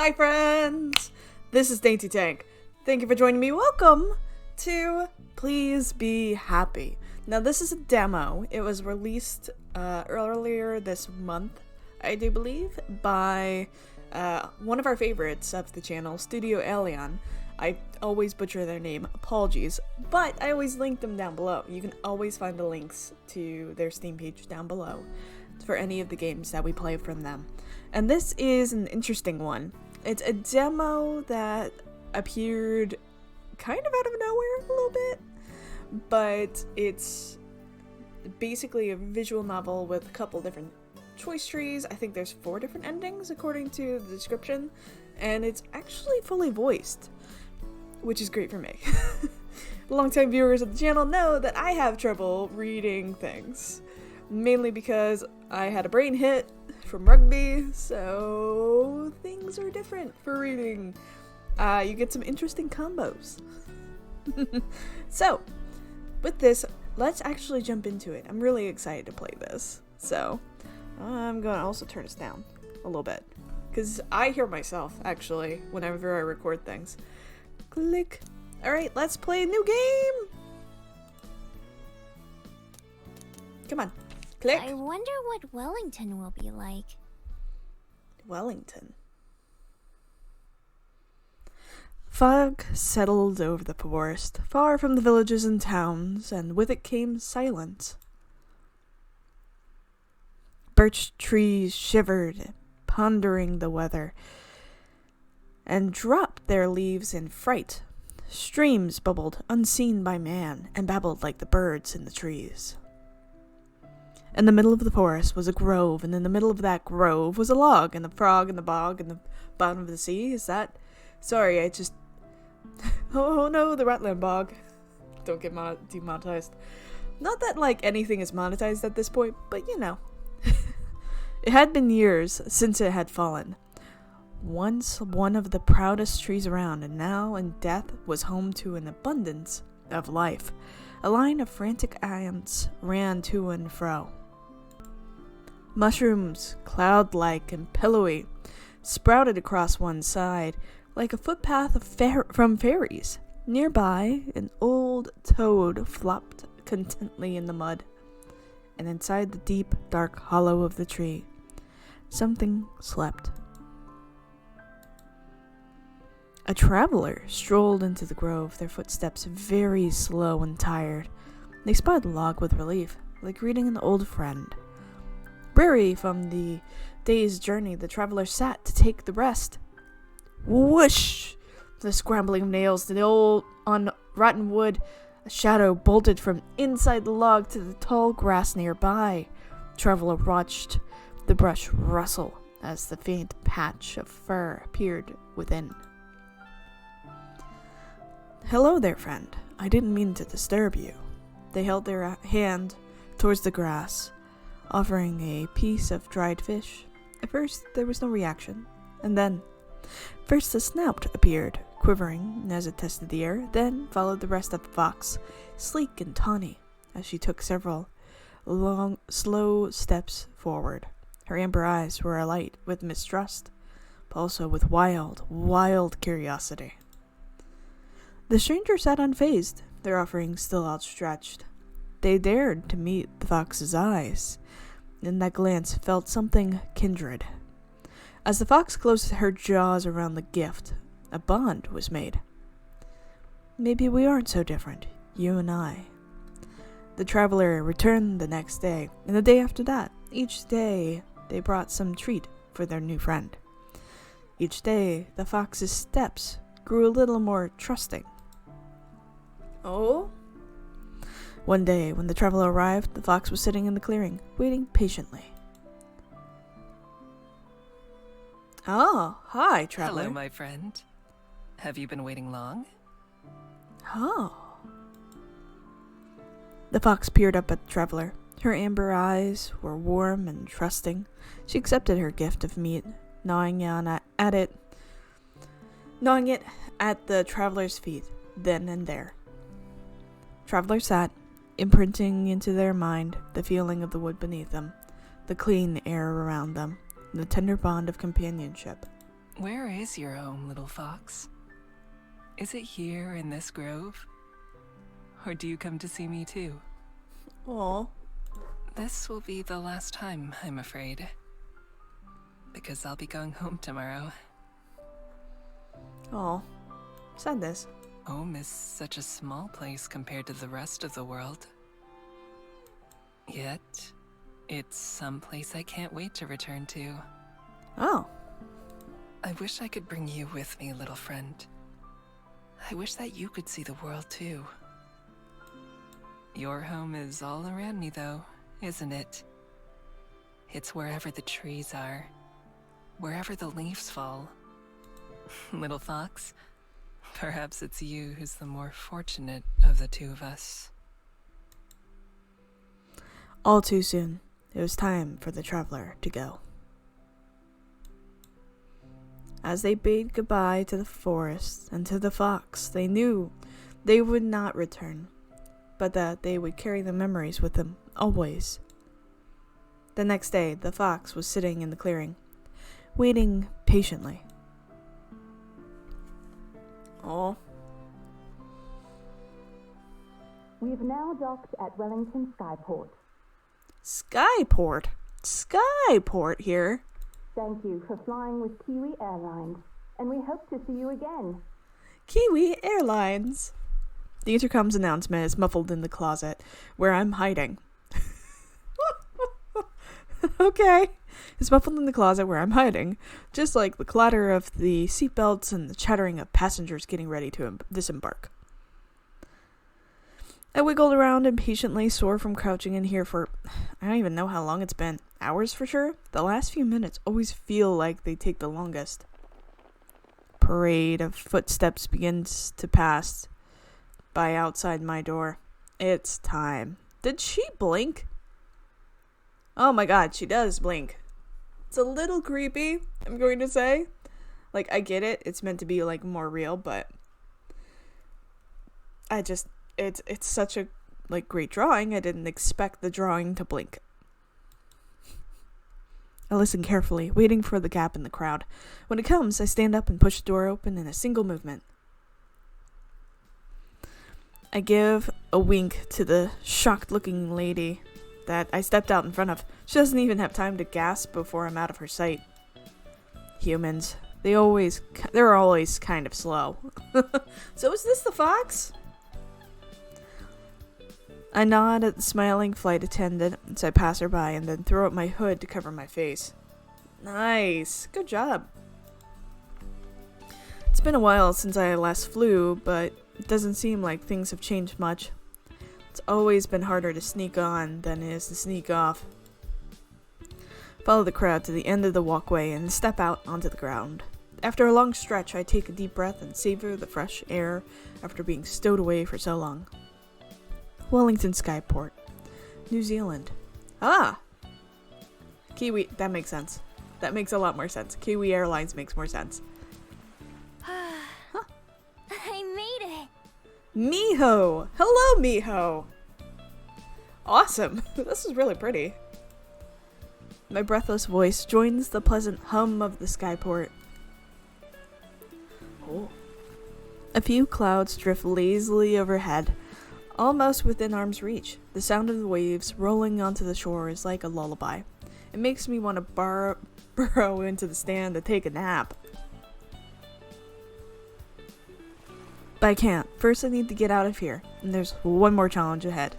Hi friends! This is DaintyTank. Thank you for joining me. Welcome to Please Be Happy. Now this is a demo. It was released earlier this month, I do believe, by one of our favorites of the channel, Studio Alien. I always butcher their name, apologies, but I always link them down below. You can always find the links to their Steam page down below for any of the games that we play from them. And this is an interesting one. It's a demo that appeared kind of out of nowhere a little bit, but it's basically a visual novel with a couple different choice trees. I think there's 4 different endings according to the description, and it's actually fully voiced, which is great for me. Longtime viewers of the channel know that I have trouble reading things, mainly because I had a brain hit from rugby, so things are different for reading. You get some interesting combos. So, with this, let's actually jump into it. I'm really excited to play this. So, I'm going to also turn this down a little bit, because I hear myself, actually, whenever I record things. Click. Alright, let's play a new game! Come on. Click. I wonder what Wellington will be like. Wellington. Fog settled over the forest, far from the villages and towns, and with it came silence. Birch trees shivered, pondering the weather, and dropped their leaves in fright. Streams bubbled, unseen by man, and babbled like the birds in the trees. In the middle of the forest was a grove, and in the middle of that grove was a log, and the frog, and the bog, and the bottom of the sea. Is that... Sorry, I just... Oh no, the Ratland bog. Don't get demonetized. Not that, like, anything is monetized at this point, but you know. It had been years since it had fallen. Once one of the proudest trees around, and now in death was home to an abundance of life. A line of frantic ants ran to and fro. Mushrooms, cloud-like and pillowy, sprouted across one side, like a footpath from fairies. Nearby, an old toad flopped contentedly in the mud, and inside the deep, dark hollow of the tree, something slept. A traveler strolled into the grove, their footsteps very slow and tired. They spied the log with relief, like greeting an old friend. Weary from the day's journey, the traveler sat to take the rest. Whoosh! The scrambling of nails to the old on rotten wood. A shadow bolted from inside the log to the tall grass nearby. The traveler watched the brush rustle as the faint patch of fur appeared within. Hello there, friend. I didn't mean to disturb you. They held their hand towards the grass, offering a piece of dried fish. At first, there was no reaction, and then, first a snout appeared, quivering as it tested the air, then followed the rest of the fox, sleek and tawny, as she took several long, slow steps forward. Her amber eyes were alight with mistrust, but also with wild, wild curiosity. The stranger sat unfazed, their offering still outstretched. They dared to meet the fox's eyes. In that glance felt something kindred. As the fox closed her jaws around the gift, a bond was made. Maybe we aren't so different, you and I. The traveler returned the next day, and the day after that. Each day they brought some treat for their new friend. Each day the fox's steps grew a little more trusting. Oh? One day, when the traveler arrived, the fox was sitting in the clearing, waiting patiently. Oh, hi, traveler. Hello, my friend. Have you been waiting long? Oh. The fox peered up at the traveler. Her amber eyes were warm and trusting. She accepted her gift of meat, gnawing it at the traveler's feet, then and there. Traveler sat, imprinting into their mind the feeling of the wood beneath them, the clean air around them, and the tender bond of companionship. Where is your home, little fox? Is it here in this grove? Or do you come to see me too? Aw. This will be the last time, I'm afraid. Because I'll be going home tomorrow. Aw. Sadness. Home is such a small place compared to the rest of the world. Yet, it's some place I can't wait to return to. Oh. I wish I could bring you with me, little friend. I wish that you could see the world too. Your home is all around me though, isn't it? It's wherever the trees are, wherever the leaves fall. Little fox, perhaps it's you who's the more fortunate of the two of us. All too soon, it was time for the traveler to go. As they bade goodbye to the forest and to the fox, they knew they would not return, but that they would carry the memories with them always. The next day, the fox was sitting in the clearing, waiting patiently. Oh. We've now docked at Wellington Skyport. Skyport? Skyport here? Thank you for flying with Kiwi Airlines, and we hope to see you again. Kiwi Airlines. The intercom's announcement is muffled in the closet, where I'm hiding. Okay. It's muffled in the closet where I'm hiding, just like the clatter of the seatbelts and the chattering of passengers getting ready to disembark. I wiggled around impatiently, sore from crouching in here for, I don't even know how long it's been. Hours for sure? The last few minutes always feel like they take the longest. Parade of footsteps begins to pass by outside my door. It's time. Did she blink? Oh my god, she does blink. It's a little creepy, I'm going to say. Like, I get it. It's meant to be, like, more real, but it's such a, like, great drawing. I didn't expect the drawing to blink. I listen carefully, waiting for the gap in the crowd. When it comes, I stand up and push the door open in a single movement. I give a wink to the shocked-looking lady that I stepped out in front of. She doesn't even have time to gasp before I'm out of her sight. Humans, they're always kind of slow. So is this the fox? I nod at the smiling flight attendant as I pass her by and then throw up my hood to cover my face. Nice. Good job. It's been a while since I last flew, but it doesn't seem like things have changed much. It's always been harder to sneak on than it is to sneak off. Follow the crowd to the end of the walkway and step out onto the ground. After a long stretch, I take a deep breath and savor the fresh air after being stowed away for so long. Wellington Skyport, New Zealand. Ah! Kiwi, that makes sense. That makes a lot more sense. Kiwi Airlines makes more sense. Huh. I made it! Miho! Hello, Miho! Awesome! This is really pretty. My breathless voice joins the pleasant hum of the skyport. Oh. A few clouds drift lazily overhead, almost within arm's reach. The sound of the waves rolling onto the shore is like a lullaby. It makes me want to burrow into the stand to take a nap. But I can't. First I need to get out of here, and there's one more challenge ahead.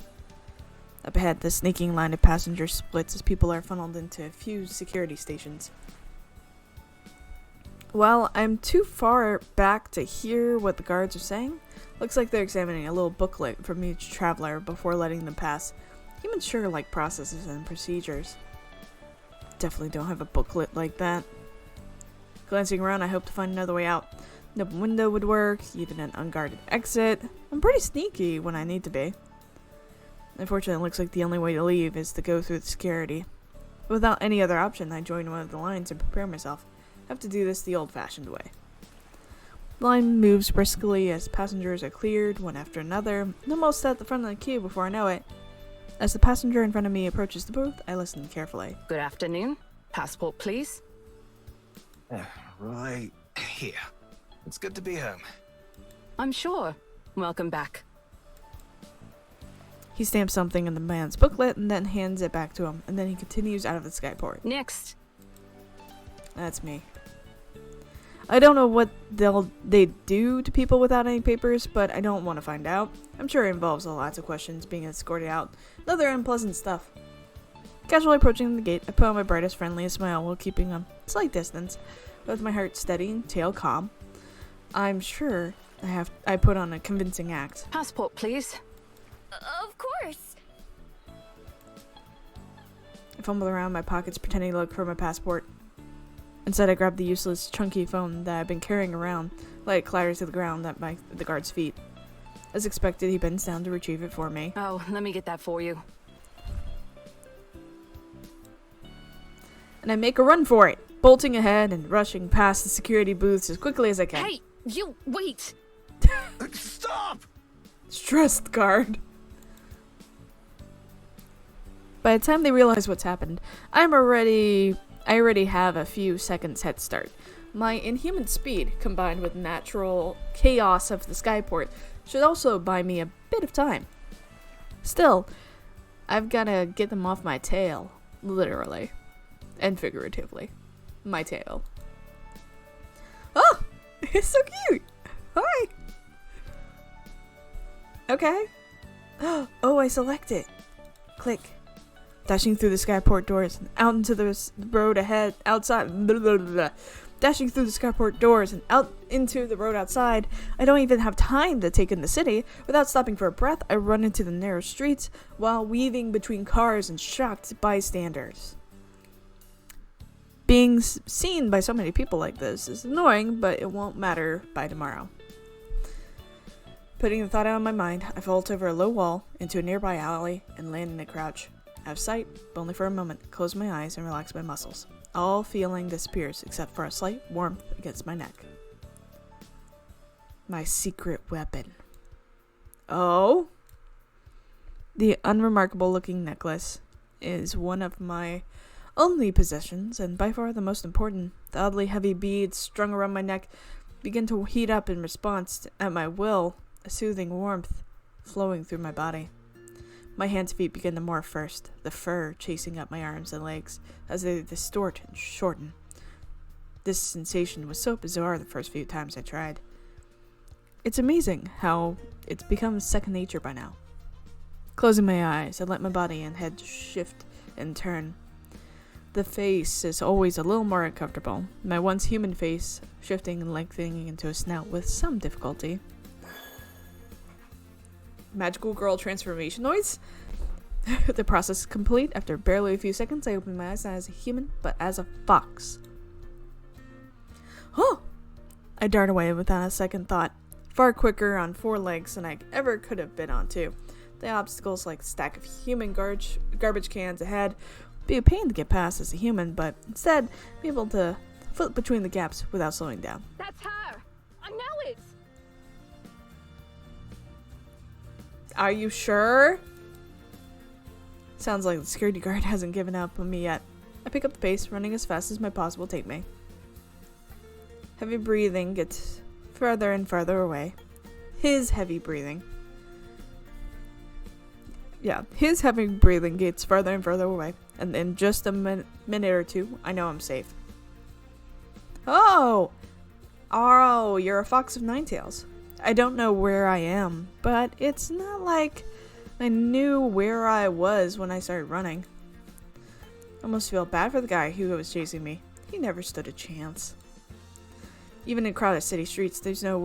Up ahead, the snaking line of passengers splits as people are funneled into a few security stations. While I'm too far back to hear what the guards are saying, looks like they're examining a little booklet from each traveler before letting them pass. Humans sure like processes and procedures. Definitely don't have a booklet like that. Glancing around, I hope to find another way out. An open window would work, even an unguarded exit. I'm pretty sneaky when I need to be. Unfortunately, it looks like the only way to leave is to go through the security. Without any other option, I join one of the lines and prepare myself. I have to do this the old-fashioned way. The line moves briskly as passengers are cleared one after another. I'm almost at the front of the queue before I know it. As the passenger in front of me approaches the booth, I listen carefully. Good afternoon. Passport, please. Right. Here. It's good to be home. I'm sure. Welcome back. He stamps something in the man's booklet and then hands it back to him, and then he continues out of the skyport. Next. That's me. I don't know what they do to people without any papers, but I don't want to find out. I'm sure it involves lots of questions, being escorted out, and other unpleasant stuff. Casually approaching the gate, I put on my brightest, friendliest smile while keeping a slight distance, with my heart steady and tail calm. I'm sure I put on a convincing act. Passport, please. Of course. I fumbled around my pockets pretending to look for my passport. Instead, I grabbed the useless, chunky phone that I'd been carrying around, let it clatter to the ground at the guard's feet. As expected, he bends down to retrieve it for me. Oh, let me get that for you. And I make a run for it, bolting ahead and rushing past the security booths as quickly as I can. Hey, you wait! Stop! Stressed guard. By the time they realize what's happened, I already have a few seconds head start. My inhuman speed, combined with natural chaos of the skyport, should also buy me a bit of time. Still, I've gotta get them off my tail, literally. And figuratively. My tail. Oh! It's so cute! Hi! Okay. Oh, I select it. Click. Dashing through the skyport doors and out into the road ahead, outside. Blah, blah, blah. Dashing through the skyport doors and out into the road outside. I don't even have time to take in the city. Without stopping for a breath, I run into the narrow streets while weaving between cars and shocked bystanders. Being seen by so many people like this is annoying, but it won't matter by tomorrow. Putting the thought out of my mind, I vault over a low wall into a nearby alley and land in a crouch. Out of sight, but only for a moment, close my eyes and relax my muscles. All feeling disappears except for a slight warmth against my neck. My secret weapon. Oh? The unremarkable looking necklace is one of my only possessions, and by far the most important. The oddly heavy beads strung around my neck begin to heat up in response at my will, a soothing warmth flowing through my body. My hands and feet begin to morph first, the fur chasing up my arms and legs as they distort and shorten. This sensation was so bizarre the first few times I tried. It's amazing how it's become second nature by now. Closing my eyes, I let my body and head shift and turn. The face is always a little more uncomfortable, my once human face shifting and lengthening into a snout with some difficulty. Magical girl transformation noise? The process is complete. After barely a few seconds, I open my eyes not as a human, but as a fox. Oh! I dart away without a second thought, far quicker on 4 legs than I ever could have been on 2. The obstacles like a stack of human garbage cans ahead be a pain to get past as a human, but instead be able to flip between the gaps without slowing down. That's her! I know it! Are you sure? Sounds like the security guard hasn't given up on me yet. I pick up the pace, running as fast as my paws will take me. Heavy breathing gets further and further away. His heavy breathing gets further and further away. And in just a minute or two, I know I'm safe. Oh, you're a fox of 9 tails. I don't know where I am, but it's not like I knew where I was when I started running. I almost feel bad for the guy who was chasing me. He never stood a chance. Even in crowded city streets, there's no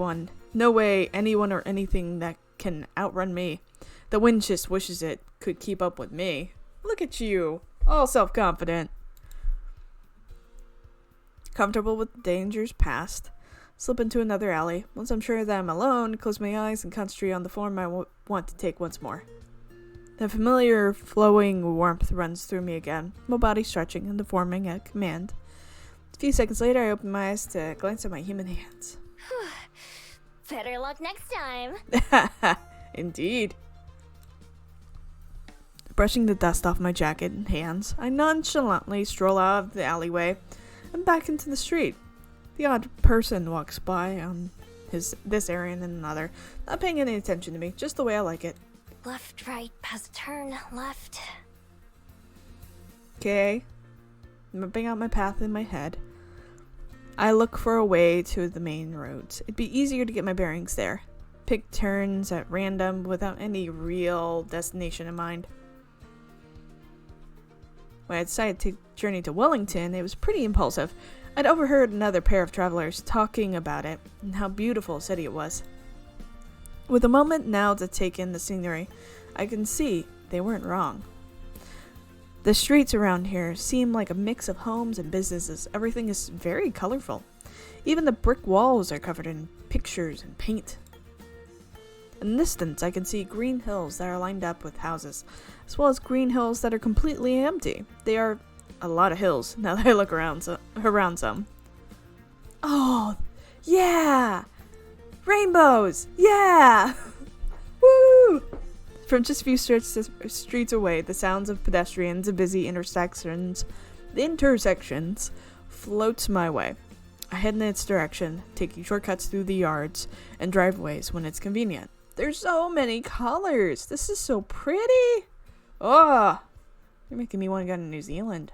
way anyone or anything that can outrun me. The wind just wishes it could keep up with me. Look at you, all self-confident. Comfortable with the dangers past, slip into another alley. Once I'm sure that I'm alone, close my eyes and concentrate on the form I want to take once more. The familiar flowing warmth runs through me again, my body stretching and deforming at command. A few seconds later, I open my eyes to glance at my human hands. Better luck next time. Indeed. Brushing the dust off my jacket and hands, I nonchalantly stroll out of the alleyway and back into the street. The odd person walks by on this area and another, not paying any attention to me, just the way I like it. Left, right, past a turn, left. Okay. Mapping out my path in my head. I look for a way to the main roads. It'd be easier to get my bearings there. Pick turns at random without any real destination in mind. When I decided to journey to Wellington, it was pretty impulsive. I'd overheard another pair of travelers talking about it and how beautiful a city it was. With a moment now to take in the scenery, I can see they weren't wrong. The streets around here seem like a mix of homes and businesses. Everything is very colorful. Even the brick walls are covered in pictures and paint. In the distance, I can see green hills that are lined up with houses, as well as green hills that are completely empty. They are a lot of hills, now that I look around some. Oh, yeah! Rainbows! Yeah! Woo! From just a few streets away, the sounds of pedestrians and busy intersections floats my way. I head in its direction, taking shortcuts through the yards and driveways when it's convenient. There's so many colors! This is so pretty! Oh! You're making me want to go to New Zealand.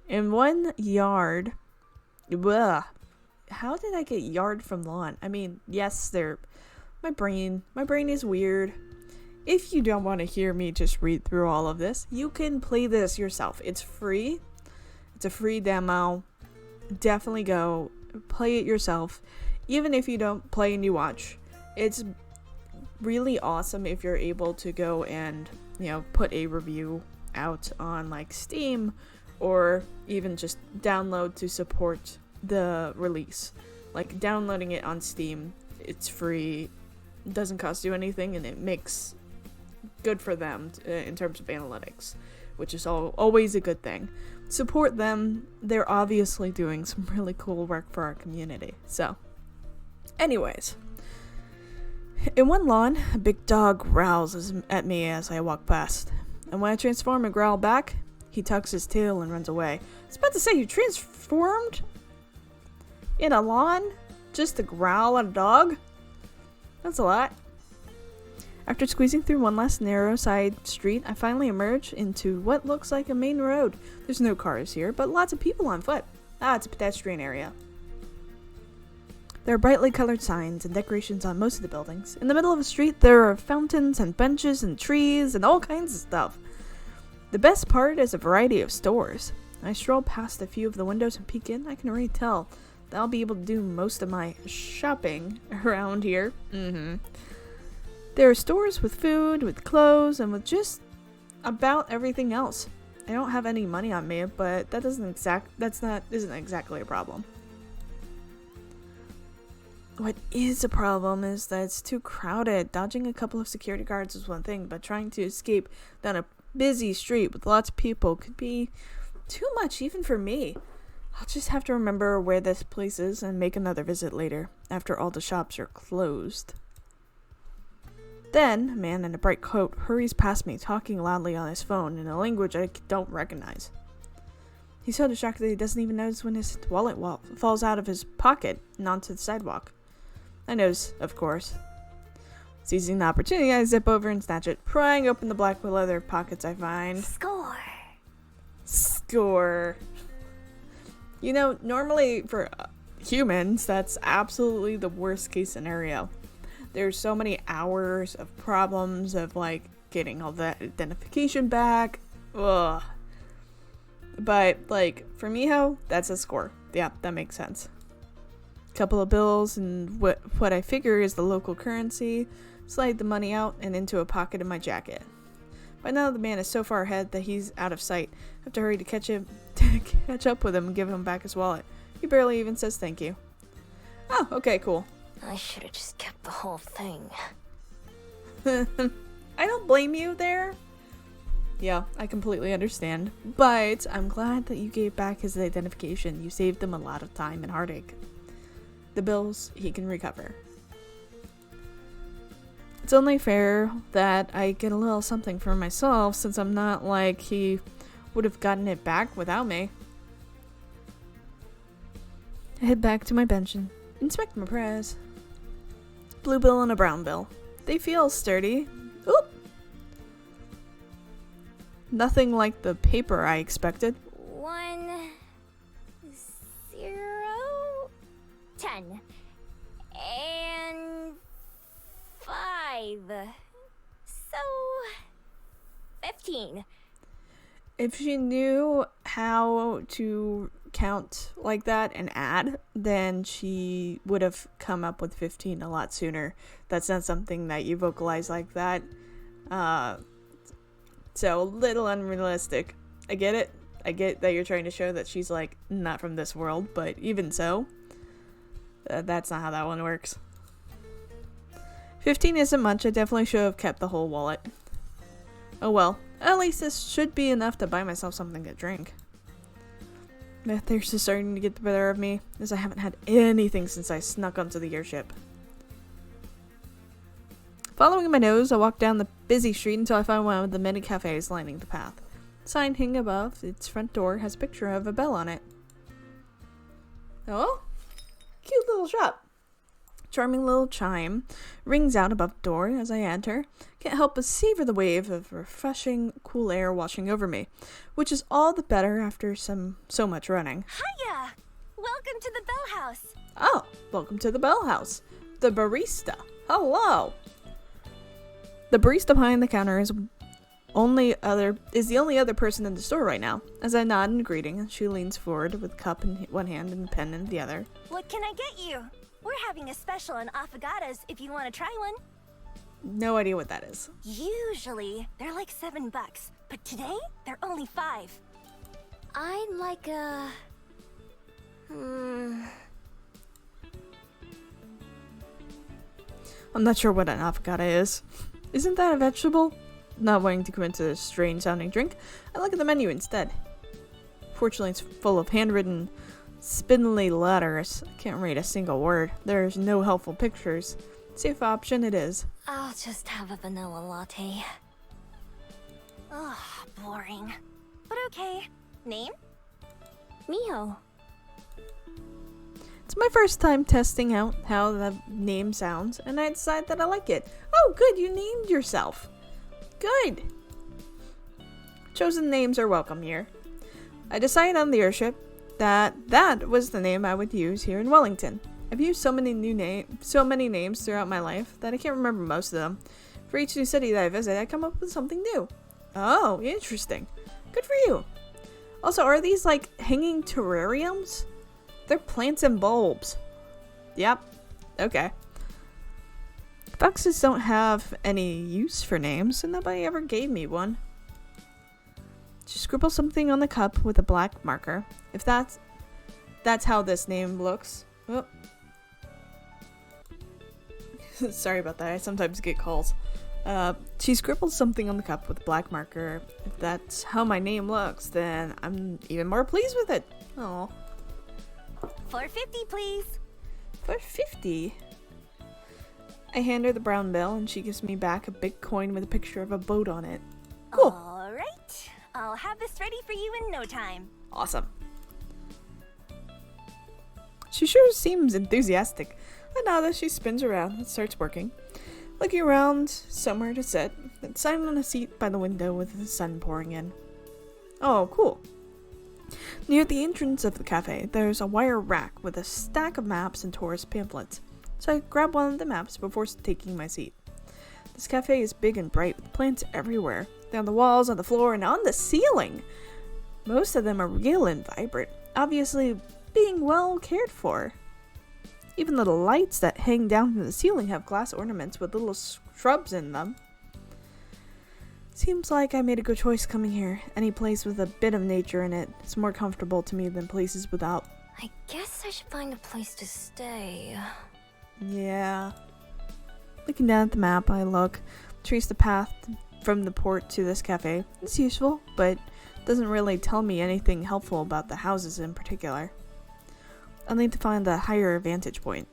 In one yard... Ugh. How did I get yard from lawn? I mean, yes, my brain is weird. If you don't want to hear me just read through all of this, you can play this yourself. It's free. It's a free demo. Definitely go play it yourself. Even if you don't play and you watch. It's really awesome if you're able to go and, put a review out on like Steam or even just download to support the release. Like downloading it on Steam, it's free, doesn't cost you anything, and it makes good for them in terms of analytics, which is always a good thing. Support them. They're obviously doing some really cool work for our community. So, anyways, in one lawn, a big dog growls at me as I walk past, and when I transform and growl back, he tucks his tail and runs away. I was about to say, you transformed in a lawn just to growl at a dog? That's a lot. After squeezing through one last narrow side street, I finally emerge into what looks like a main road. There's no cars here, but lots of people on foot. It's a pedestrian area. There are brightly colored signs and decorations on most of the buildings. In the middle of the street, there are fountains and benches and trees and all kinds of stuff. The best part is a variety of stores. I stroll past a few of the windows and peek in. I can already tell that I'll be able to do most of my shopping around here. There are stores with food, with clothes, and with just about everything else. I don't have any money on me, but that isn't exactly a problem. What is a problem is that it's too crowded. Dodging a couple of security guards is one thing, but trying to escape down a busy street with lots of people could be too much even for me. I'll just have to remember where this place is and make another visit later, after all the shops are closed. Then, a man in a bright coat hurries past me, talking loudly on his phone in a language I don't recognize. He's so distracted that he doesn't even notice when his wallet falls out of his pocket and onto the sidewalk. I notice, of course. Seizing the opportunity, I zip over and snatch it, prying open the black leather pockets I find. Score. Normally for humans, that's absolutely the worst case scenario. There's so many hours of problems of getting all that identification back. Ugh. But for Miho, that's a score. Yeah, that makes sense. Couple of bills and what I figure is the local currency. Slide the money out and into a pocket in my jacket. By now the man is so far ahead that he's out of sight. I have to hurry to catch up with him and give him back his wallet. He barely even says thank you. Oh, okay, cool. I should have just kept the whole thing. I don't blame you there. Yeah, I completely understand. But I'm glad that you gave back his identification. You saved him a lot of time and heartache. The bills he can recover. It's only fair that I get a little something for myself, since I'm not like he would have gotten it back without me. I head back to my bench and inspect my prize. Blue bill and a brown bill. They feel sturdy. Oop! Nothing like the paper I expected. 1, 0, 10, and 5. So 15. If she knew how to count like that and add, then she would have come up with 15 a lot sooner. That's not something that you vocalize like that. So a little unrealistic. I get it. I get that you're trying to show that she's like not from this world, but even so, that's not how that one works. 15 isn't much. I definitely should have kept the whole wallet. Oh well. At least this should be enough to buy myself something to drink. My thirst is starting to get the better of me, as I haven't had anything since I snuck onto the airship. Following my nose, I walk down the busy street until I find one of the many cafes lining the path. Sign hanging above its front door has a picture of a bell on it. Oh, cute little shop. Charming little chime rings out above the door as I enter. Can't help but savor the wave of refreshing, cool air washing over me, which is all the better after so much running. Hiya! Welcome to the Bell House. Oh, welcome to the Bell House. The barista. Hello. The barista behind the counter is the only other person in the store right now. As I nod in greeting, she leans forward with a cup in one hand and a pen in the other. What can I get you? We're having a special on affogatos if you want to try one. No idea what that is. Usually, they're like $7, but today, they're only 5. I'd like a... I'm not sure what an avocado is. Isn't that a vegetable? Not wanting to go into this strange sounding drink, I look at the menu instead. Fortunately, it's full of handwritten, spindly letters. I can't read a single word. There's no helpful pictures. Safe option it is. I'll just have a vanilla latte. Ugh, boring. But okay. Name? Miho. It's my first time testing out how the name sounds, and I decide that I like it. Oh, good, you named yourself. Good. Chosen names are welcome here. I decided on the airship that was the name I would use here in Wellington. I've used so many names throughout my life that I can't remember most of them. For each new city that I visit, I come up with something new. Oh, interesting. Good for you. Also, are these like hanging terrariums? They're plants and bulbs. Yep. Okay. Foxes don't have any use for names, and nobody ever gave me one. She scribbles something on the cup with a black marker. If that's how this name looks. Oh. Sorry about that. I sometimes get calls. She scribbled something on the cup with a black marker. If that's how my name looks, then I'm even more pleased with it. Oh. $4.50, please. $4.50. I hand her the brown bill, and she gives me back a big coin with a picture of a boat on it. Cool. All right. I'll have this ready for you in no time. Awesome. She sure seems enthusiastic. I nod as she spins around and starts working. Looking around somewhere to sit, then sitting on a seat by the window with the sun pouring in. Oh, cool. Near the entrance of the cafe, there's a wire rack with a stack of maps and tourist pamphlets. So I grab one of the maps before taking my seat. This cafe is big and bright with plants everywhere. They're on the walls, on the floor, and on the ceiling. Most of them are real and vibrant, obviously being well cared for. Even the lights that hang down from the ceiling have glass ornaments with little shrubs in them. Seems like I made a good choice coming here. Any place with a bit of nature in it is more comfortable to me than places without. I guess I should find a place to stay. Yeah. Looking down at the map, I trace the path from the port to this cafe. It's useful, but doesn't really tell me anything helpful about the houses in particular. I'll need to find a higher vantage point.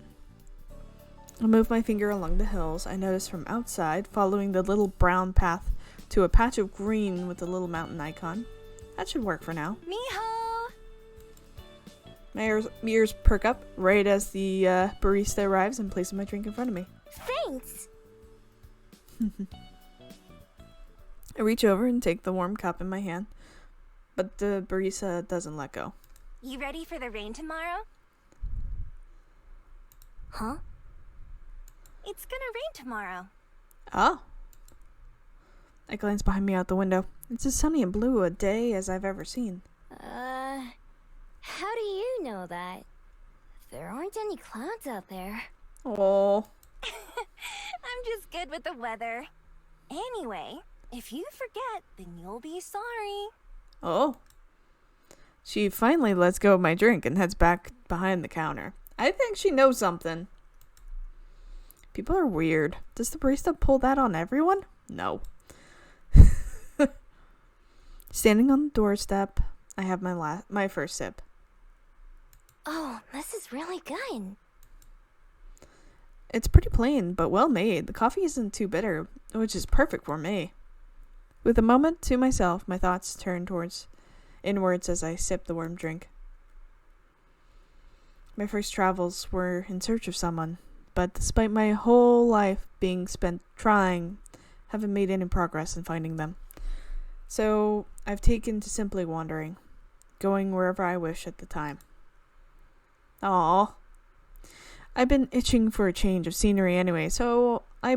I move my finger along the hills. I notice from outside, following the little brown path to a patch of green with a little mountain icon. That should work for now. Miho! My ears perk up right as the barista arrives and places my drink in front of me. Thanks! I reach over and take the warm cup in my hand, but the barista doesn't let go. You ready for the rain tomorrow? Huh? It's gonna rain tomorrow. Oh. I glance behind me out the window. It's as sunny and blue a day as I've ever seen. How do you know that? There aren't any clouds out there. Oh. I'm just good with the weather. Anyway, if you forget, then you'll be sorry. Oh. She finally lets go of my drink and heads back behind the counter. I think she knows something. People are weird. Does the barista pull that on everyone? No. Standing on the doorstep, I have my first sip. Oh, this is really good. It's pretty plain, but well made. The coffee isn't too bitter, which is perfect for me. With a moment to myself, my thoughts turn inwards as I sip the warm drink. My first travels were in search of someone, but despite my whole life being spent trying, haven't made any progress in finding them. So I've taken to simply wandering, going wherever I wish at the time. Aww. I've been itching for a change of scenery anyway, so I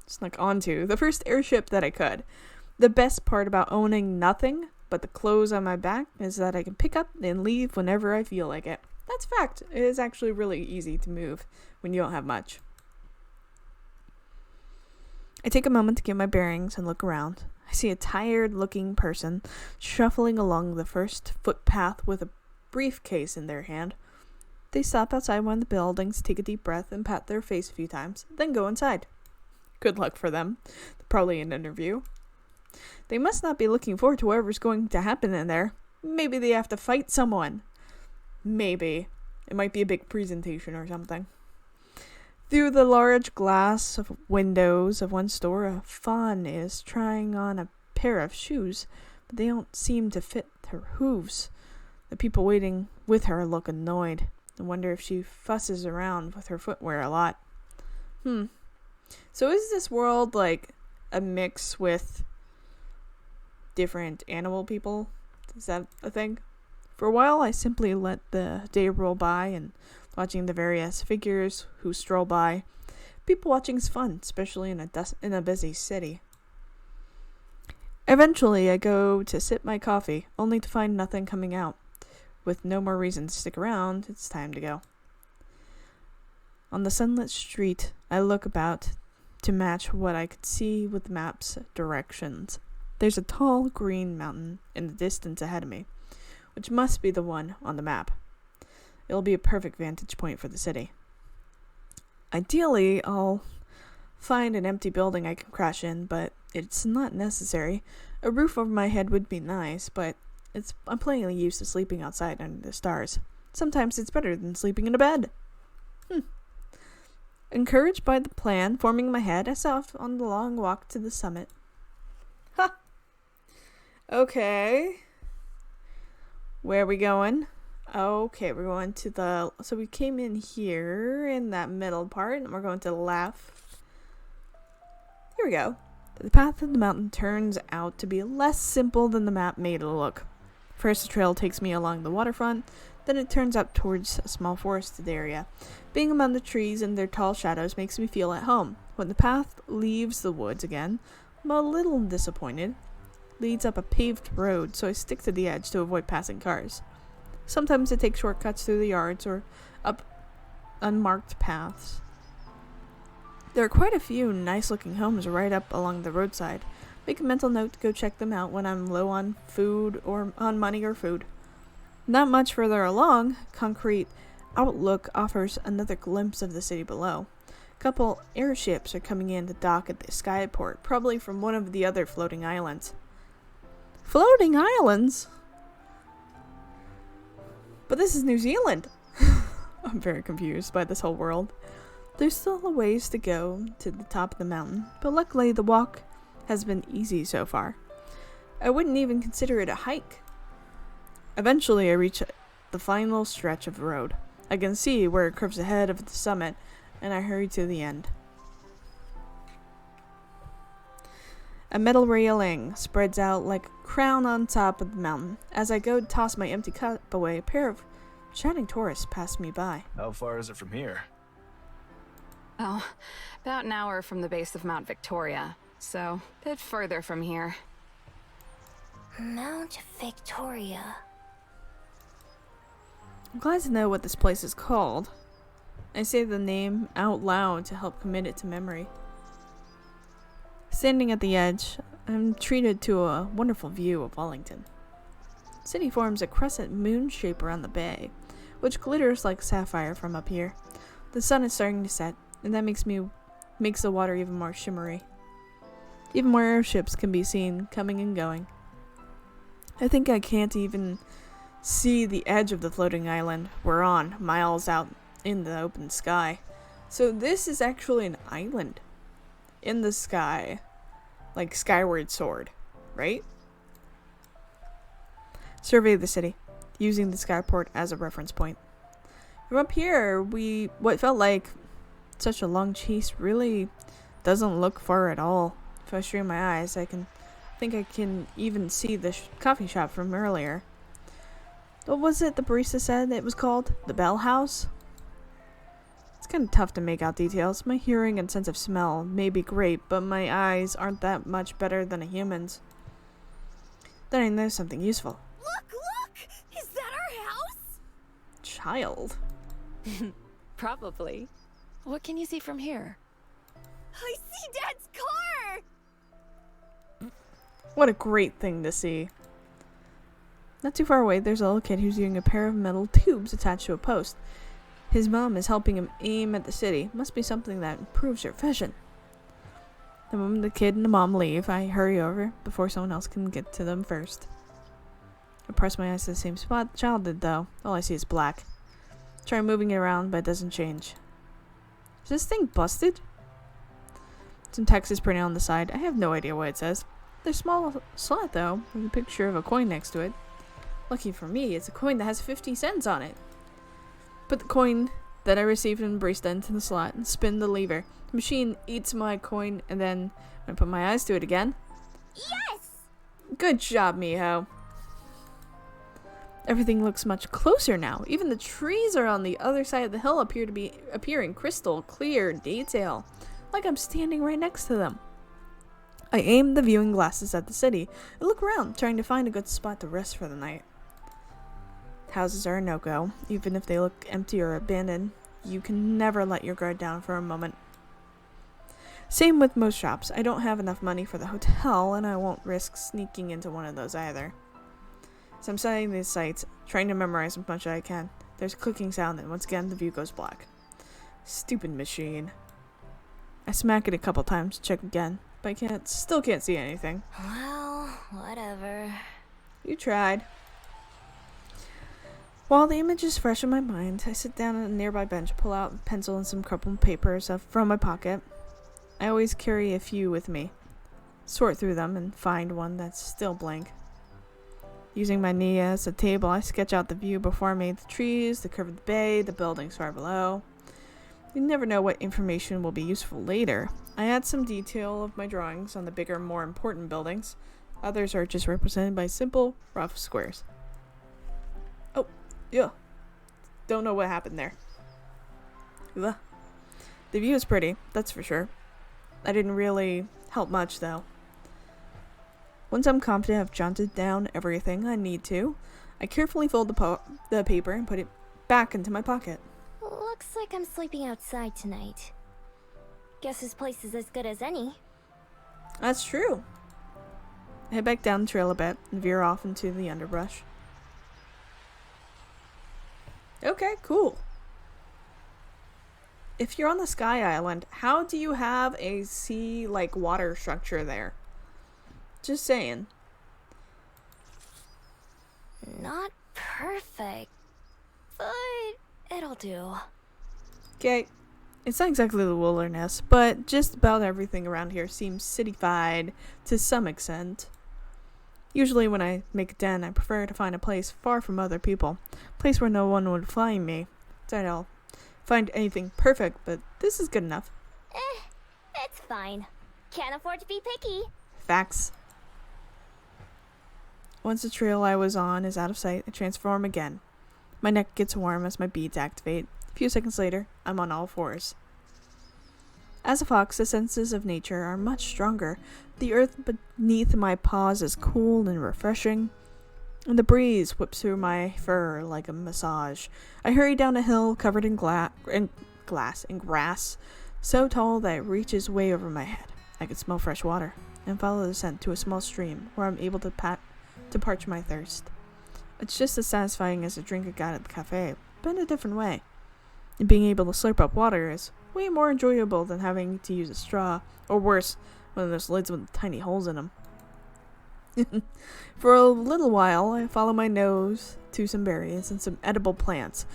snuck onto the first airship that I could. The best part about owning nothing but the clothes on my back is that I can pick up and leave whenever I feel like it. That's a fact. It is actually really easy to move when you don't have much. I take a moment to get my bearings and look around. I see a tired-looking person shuffling along the first footpath with a briefcase in their hand. They stop outside one of the buildings, take a deep breath, and pat their face a few times, then go inside. Good luck for them. Probably an interview. They must not be looking forward to whatever's going to happen in there. Maybe they have to fight someone. Maybe. It might be a big presentation or something. Through the large glass of windows of one store, a fawn is trying on a pair of shoes, but they don't seem to fit her hooves. The people waiting with her look annoyed. I wonder if she fusses around with her footwear a lot. So is this world like a mix with different animal people? Is that a thing? For a while, I simply let the day roll by and watching the various figures who stroll by. People watching is fun, especially in a busy city. Eventually, I go to sip my coffee, only to find nothing coming out. With no more reason to stick around, it's time to go. On the sunlit street, I look about to match what I could see with the map's directions. There's a tall green mountain in the distance ahead of me, which must be the one on the map. It'll be a perfect vantage point for the city. Ideally, I'll find an empty building I can crash in, but it's not necessary. A roof over my head would be nice, but I'm plainly used to sleeping outside under the stars. Sometimes it's better than sleeping in a bed. Encouraged by the plan forming in my head, I set off on the long walk to the summit. Ha! Okay. Where are we going? Okay, we're going to so we came in here in that middle part, and we're going to the left. Here we go. The path of the mountain turns out to be less simple than the map made it look. First, the trail takes me along the waterfront, then it turns up towards a small forested area. Being among the trees and their tall shadows makes me feel at home. When the path leaves the woods again, I'm a little disappointed. It leads up a paved road, so I stick to the edge to avoid passing cars. Sometimes I take shortcuts through the yards or up unmarked paths. There are quite a few nice-looking homes right up along the roadside. Make a mental note to go check them out when I'm low on food or on money or food. Not much further along, concrete outlook offers another glimpse of the city below. A couple airships are coming in to dock at the skyport, probably from one of the other floating islands. Floating islands? But this is New Zealand. I'm very confused by this whole world. There's still a ways to go to the top of the mountain, but luckily the walk has been easy so far. I wouldn't even consider it a hike. Eventually I reach the final stretch of the road. I can see where it curves ahead of the summit, and I hurry to the end. A metal railing spreads out like a crown on top of the mountain. As I go to toss my empty cup away, a pair of shouting tourists pass me by. How far is it from here? Oh, about an hour from the base of Mount Victoria, so a bit further from here. Mount Victoria. I'm glad to know what this place is called. I say the name out loud to help commit it to memory. Standing at the edge, I'm treated to a wonderful view of Wellington. The city forms a crescent moon shape around the bay, which glitters like sapphire from up here. The sun is starting to set, and that makes the water even more shimmery. Even more airships can be seen coming and going. I think I can't even see the edge of the floating island we're on, miles out in the open sky. So this is actually an island in the sky, like Skyward Sword, right? Survey the city, using the skyport as a reference point. From up here, what felt like such a long chase really doesn't look far at all. If I strain my eyes, I think I can even see the coffee shop from earlier. What was it the barista said it was called? The Bell House? It's kind of tough to make out details. My hearing and sense of smell may be great, but my eyes aren't that much better than a human's. Then I know something useful. Look! Is that our house? Child. Probably. What can you see from here? I see Dad's car! What a great thing to see. Not too far away, there's a little kid who's using a pair of metal tubes attached to a post. His mom is helping him aim at the city. Must be something that improves your vision. The moment the kid and the mom leave, I hurry over before someone else can get to them first. I press my eyes to the same spot the child did, though. All I see is black. Try moving it around, but it doesn't change. Is this thing busted? Some text is printed on the side. I have no idea what it says. There's a small slot, though, with a picture of a coin next to it. Lucky for me, it's a coin that has 50 cents on it. Put the coin that I received from the barista into the slot and spin the lever. The machine eats my coin, and then when I put my eyes to it again... Yes! Good job, Miho. Everything looks much closer now. Even the trees are on the other side of the hill appear in crystal clear detail, like I'm standing right next to them. I aim the viewing glasses at the city and look around, trying to find a good spot to rest for the night. Houses are a no-go, even if they look empty or abandoned. You can never let your guard down for a moment. Same with most shops. I don't have enough money for the hotel, and I won't risk sneaking into one of those either. So I'm studying these sites, trying to memorize as much as I can. There's a clicking sound, and once again the view goes black. Stupid machine. I smack it a couple times to check again, but I still can't see anything. Well, whatever. You tried. While the image is fresh in my mind, I sit down on a nearby bench, pull out a pencil and some crumpled papers from my pocket. I always carry a few with me. Sort through them and find one that's still blank. Using my knee as a table, I sketch out the view before me, the trees, the curve of the bay, the buildings far below. You never know what information will be useful later. I add some detail of my drawings on the bigger, more important buildings. Others are just represented by simple, rough squares. Oh, yeah. Don't know what happened there. Ugh. The view is pretty, that's for sure. I didn't really help much, though. Once I'm confident I've jotted down everything I need to, I carefully fold the paper and put it back into my pocket. Looks like I'm sleeping outside tonight. Guess this place is as good as any. That's true. I head back down the trail a bit and veer off into the underbrush. Okay, cool. If you're on the Sky Island, how do you have a sea-like water structure there? Just saying. Not perfect, but it'll do. Okay, it's not exactly the wilderness, but just about everything around here seems cityfied to some extent. Usually when I make a den, I prefer to find a place far from other people. A place where no one would find me. Doubt I'll find anything perfect, but this is good enough. It's fine. Can't afford to be picky. Facts. Once the trail I was on is out of sight, I transform again. My neck gets warm as my beads activate. A few seconds later, I'm on all fours. As a fox, the senses of nature are much stronger. The earth beneath my paws is cool and refreshing, and the breeze whips through my fur like a massage. I hurry down a hill covered in grass, so tall that it reaches way over my head. I can smell fresh water, and follow the scent to a small stream where I'm able to parch my thirst. It's just as satisfying as a drink I got at the cafe, but in a different way. And being able to slurp up water is way more enjoyable than having to use a straw, or worse, one of those lids with tiny holes in them. For a little while, I follow my nose to some berries and some edible plants.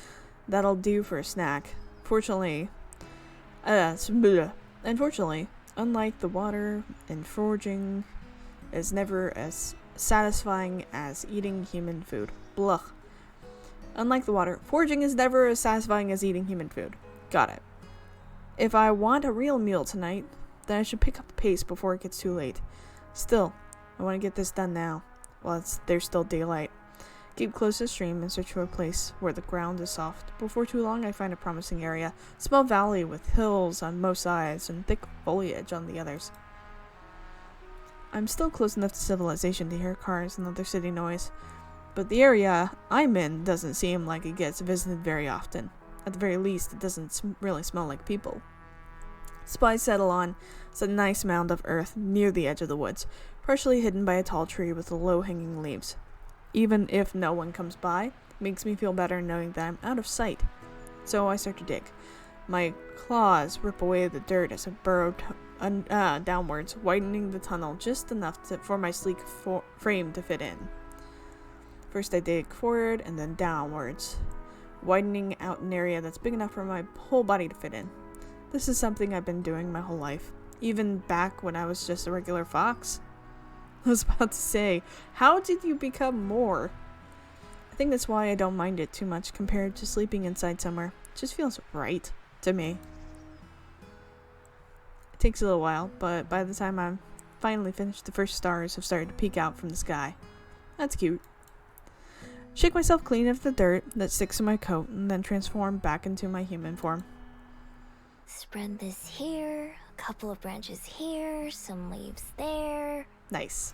That'll do for a snack. Unfortunately, unlike the water and foraging, is never as satisfying as eating human food. Blah. Unlike the water, foraging is never as satisfying as eating human food. Got it. If I want a real meal tonight, then I should pick up the pace before it gets too late. Still, I want to get this done now, while there's still daylight. Keep close to the stream and search for a place where the ground is soft. Before too long, I find a promising area. A small valley with hills on both sides and thick foliage on the others. I'm still close enough to civilization to hear cars and other city noise, but the area I'm in doesn't seem like it gets visited very often. At the very least, it doesn't really smell like people. Spies settle on a nice mound of earth near the edge of the woods, partially hidden by a tall tree with low-hanging leaves. Even if no one comes by, it makes me feel better knowing that I'm out of sight. So I start to dig. My claws rip away the dirt as I burrow downwards, widening the tunnel just enough for my sleek frame to fit in. First I dig forward and then downwards, widening out an area that's big enough for my whole body to fit in. This is something I've been doing my whole life, even back when I was just a regular fox. I was about to say, how did you become more? I think that's why I don't mind it too much compared to sleeping inside somewhere. It just feels right to me. It takes a little while, but by the time I'm finally finished, the first stars have started to peek out from the sky. That's cute. Shake myself clean of the dirt that sticks to my coat and then transform back into my human form. Spread this here, a couple of branches here, some leaves there. Nice.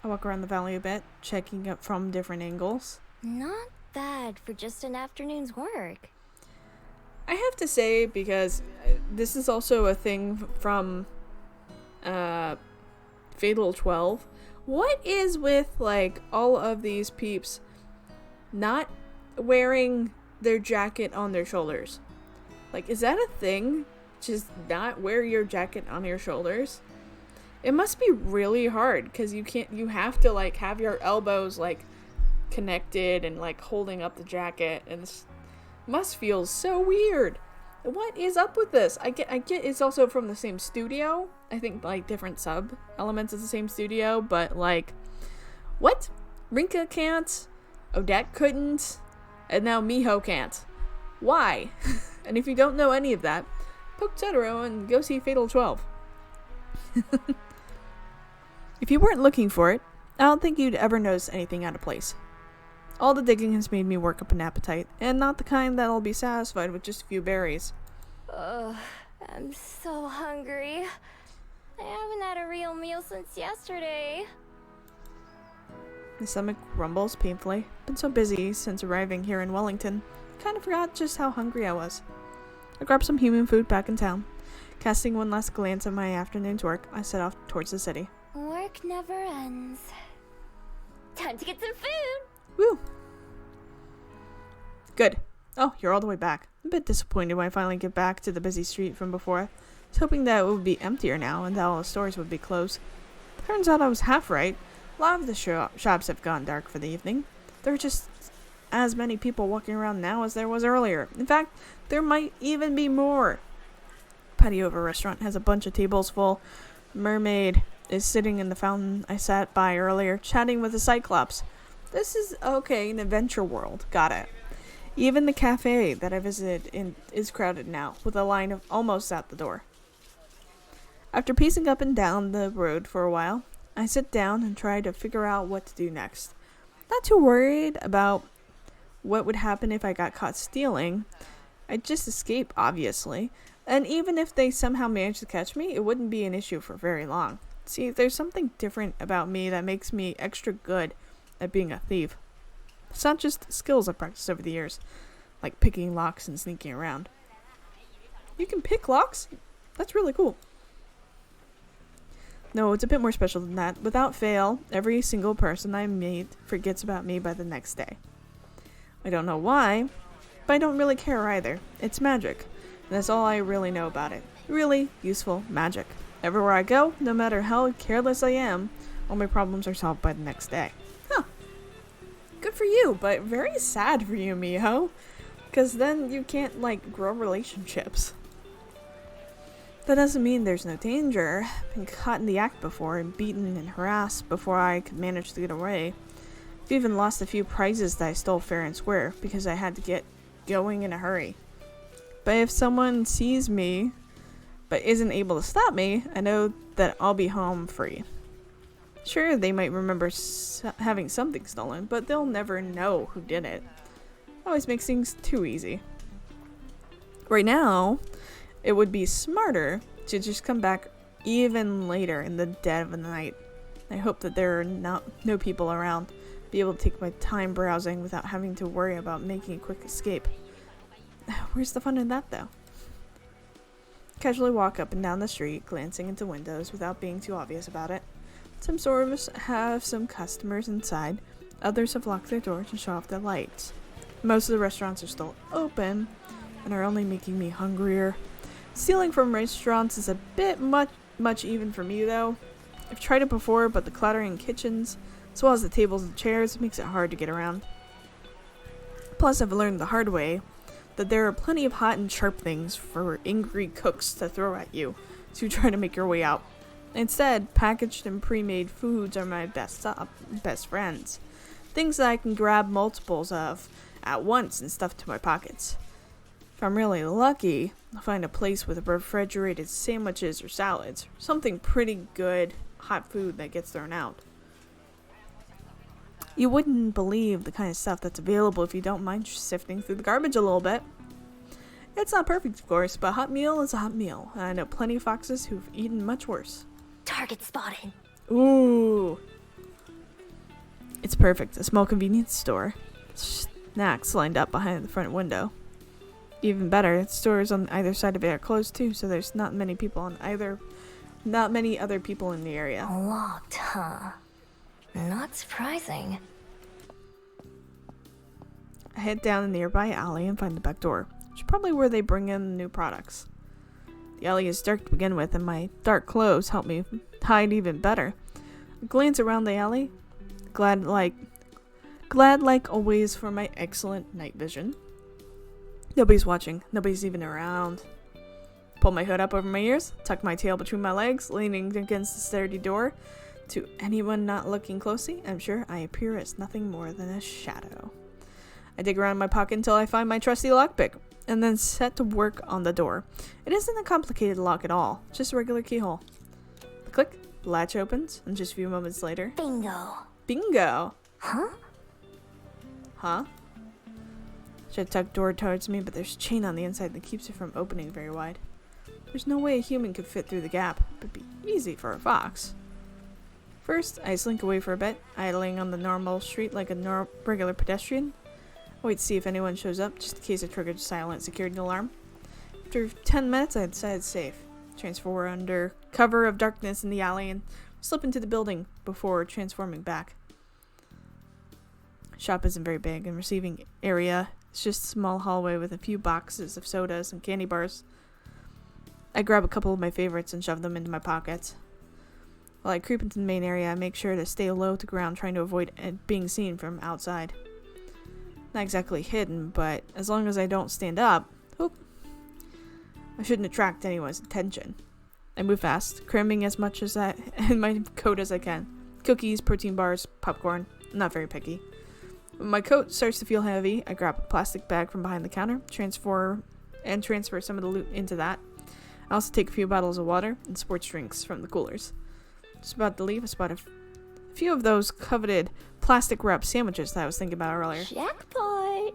I walk around the valley a bit, checking it from different angles. Not bad for just an afternoon's work. I have to say, because this is also a thing from Fatal 12. What is with, like, all of these peeps not wearing their jacket on their shoulders? Like, is that a thing? Just not wear your jacket on your shoulders? It must be really hard, because you have to, like, have your elbows, like, connected and, like, holding up the jacket, and this must feel so weird. What is up with this? I get it's also from the same studio. I think, like, different sub elements of the same studio, but, like, what? Rinka can't, Odette couldn't, and now Miho can't. Why? And if you don't know any of that, poke Totoro and go see Fatal 12. If you weren't looking for it, I don't think you'd ever notice anything out of place. All the digging has made me work up an appetite, and not the kind that'll be satisfied with just a few berries. Ugh, I'm so hungry. I haven't had a real meal since yesterday. My stomach rumbles painfully. Been so busy since arriving here in Wellington, kind of forgot just how hungry I was. I grabbed some human food back in town. Casting one last glance at my afternoon's work, I set off towards the city. Work never ends. Time to get some food! Woo! Good. Oh, you're all the way back. I'm a bit disappointed when I finally get back to the busy street from before. I was hoping that it would be emptier now and that all the stores would be closed. Turns out I was half right. A lot of the shops have gone dark for the evening. There are just as many people walking around now as there was earlier. In fact, there might even be more. Patio of a restaurant has a bunch of tables full. Mermaid, is sitting in the fountain I sat by earlier, chatting with the Cyclops. This is, okay, an adventure world. Got it. Even the cafe that I visited is crowded now, with a line of almost at the door. After pacing up and down the road for a while, I sit down and try to figure out what to do next. Not too worried about what would happen if I got caught stealing. I'd just escape, obviously. And even if they somehow managed to catch me, it wouldn't be an issue for very long. See, there's something different about me that makes me extra good at being a thief. It's not just skills I've practiced over the years, like picking locks and sneaking around. You can pick locks? That's really cool. No, it's a bit more special than that. Without fail, every single person I meet forgets about me by the next day. I don't know why, but I don't really care either. It's magic, and that's all I really know about it. Really useful magic. Everywhere I go, no matter how careless I am, all my problems are solved by the next day. Huh. Good for you, but very sad for you, Miho. Because then you can't, grow relationships. That doesn't mean there's no danger. I've been caught in the act before and beaten and harassed before I could manage to get away. I've even lost a few prizes that I stole fair and square because I had to get going in a hurry. But if someone sees me but isn't able to stop me, I know that I'll be home free. Sure, they might remember having something stolen, but they'll never know who did it. Always makes things too easy. Right now, it would be smarter to just come back even later in the dead of the night. I hope that there are no people around. Be able to take my time browsing without having to worry about making a quick escape. Where's the fun in that, though? Casually walk up and down the street, glancing into windows without being too obvious about it. Some stores have some customers inside. Others have locked their doors and shut off their lights. Most of the restaurants are still open and are only making me hungrier. Stealing from restaurants is a bit much even for me, though. I've tried it before, but the cluttering kitchens, as well as the tables and chairs, makes it hard to get around. Plus, I've learned the hard way that there are plenty of hot and sharp things for angry cooks to throw at you as you try to make your way out. Instead, packaged and pre-made foods are my best friends. Things that I can grab multiples of at once and stuff to my pockets. If I'm really lucky, I'll find a place with refrigerated sandwiches or salads. Something pretty good hot food that gets thrown out. You wouldn't believe the kind of stuff that's available if you don't mind sifting through the garbage a little bit. It's not perfect, of course, but a hot meal is a hot meal. And I know plenty of foxes who've eaten much worse. Target spotted. Ooh. It's perfect. A small convenience store. Snacks lined up behind the front window. Even better, stores on either side of it are closed too, so there's not many other people in the area. Locked, huh? Not surprising. I head down a nearby alley and find the back door, which is probably where they bring in new products. The alley is dark to begin with, and my dark clothes help me hide even better. I glance around the alley, glad like always for my excellent night vision. Nobody's watching. Nobody's even around. Pull my hood up over my ears, tuck my tail between my legs, leaning against the sturdy door. To anyone not looking closely, I'm sure I appear as nothing more than a shadow. I dig around my pocket until I find my trusty lockpick, and then set to work on the door. It isn't a complicated lock at all, just a regular keyhole. The click, the latch opens, and just a few moments later... Bingo! Huh? Huh? Should tuck door towards me, but there's chain on the inside that keeps it from opening very wide. There's no way a human could fit through the gap, but it'd be easy for a fox. First, I slink away for a bit, idling on the normal street like a regular pedestrian. I wait to see if anyone shows up, just in case I triggered a silent security alarm. After 10 minutes, I decide it's safe. Transfer under cover of darkness in the alley and slip into the building before transforming back. Shop isn't very big, and receiving area is just a small hallway with a few boxes of sodas and candy bars. I grab a couple of my favorites and shove them into my pockets. While I creep into the main area, I make sure to stay low to ground, trying to avoid being seen from outside. Not exactly hidden, but as long as I don't stand up, I shouldn't attract anyone's attention. I move fast, cramming as much as in my coat as I can. Cookies, protein bars, popcorn. I'm not very picky. When my coat starts to feel heavy, I grab a plastic bag from behind the counter, transfer some of the loot into that. I also take a few bottles of water and sports drinks from the coolers. Just about to leave, I spot a few of those coveted plastic wrap sandwiches that I was thinking about earlier. Jackpot!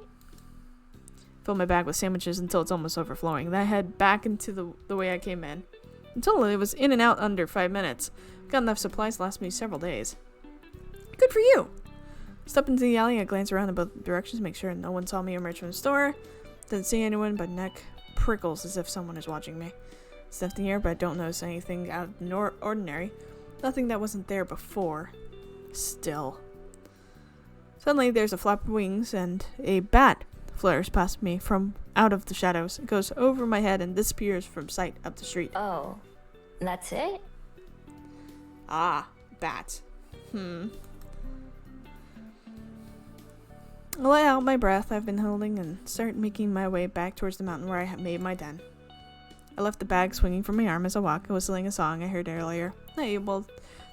Fill my bag with sandwiches until it's almost overflowing. Then I head back into the way I came in. Until it was in and out under 5 minutes. Got enough supplies to last me several days. Good for you! Step into the alley, I glance around in both directions, make sure no one saw me emerge from the store. Didn't see anyone, but neck prickles as if someone is watching me. Sniff the air, but I don't notice anything out of the ordinary. Nothing that wasn't there before. Still. Suddenly, there's a flap of wings, and a bat flares past me from out of the shadows. It goes over my head and disappears from sight up the street. Oh, that's it? Ah, bat. I let out my breath I've been holding and start making my way back towards the mountain where I had made my den. I left the bag swinging from my arm as I walked, whistling a song I heard earlier, not able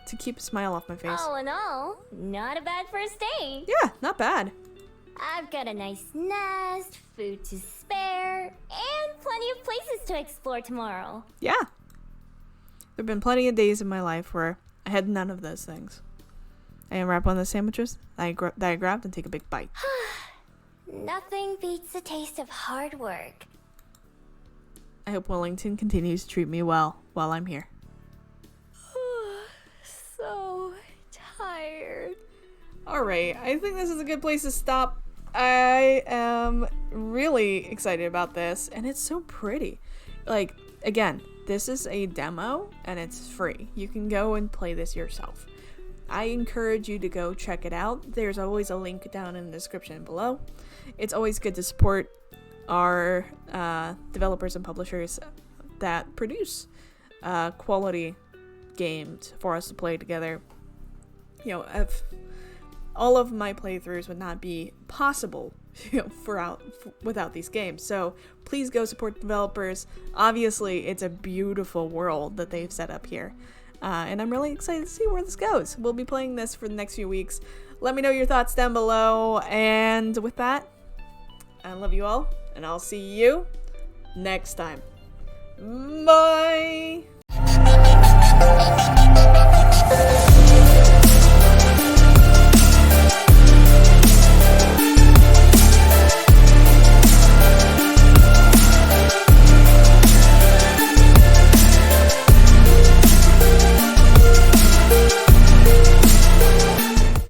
to keep a smile off my face. All in all, not a bad first day. Yeah, not bad. I've got a nice nest, food to spare, and plenty of places to explore tomorrow. Yeah. There have been plenty of days in my life where I had none of those things. I unwrap one of the sandwiches that I grabbed and take a big bite. Nothing beats the taste of hard work. I hope Wellington continues to treat me well while I'm here. So tired. Alright, I think this is a good place to stop. I am really excited about this, and it's so pretty. Like, again, this is a demo, and it's free. You can go and play this yourself. I encourage you to go check it out. There's always a link down in the description below. It's always good to support our developers and publishers that produce quality games for us to play together. You know, if all of my playthroughs would not be possible, without these games. So please go support developers. Obviously, it's a beautiful world that they've set up here. And I'm really excited to see where this goes. We'll be playing this for the next few weeks. Let me know your thoughts down below. And with that, I love you all. And I'll see you next time. Bye!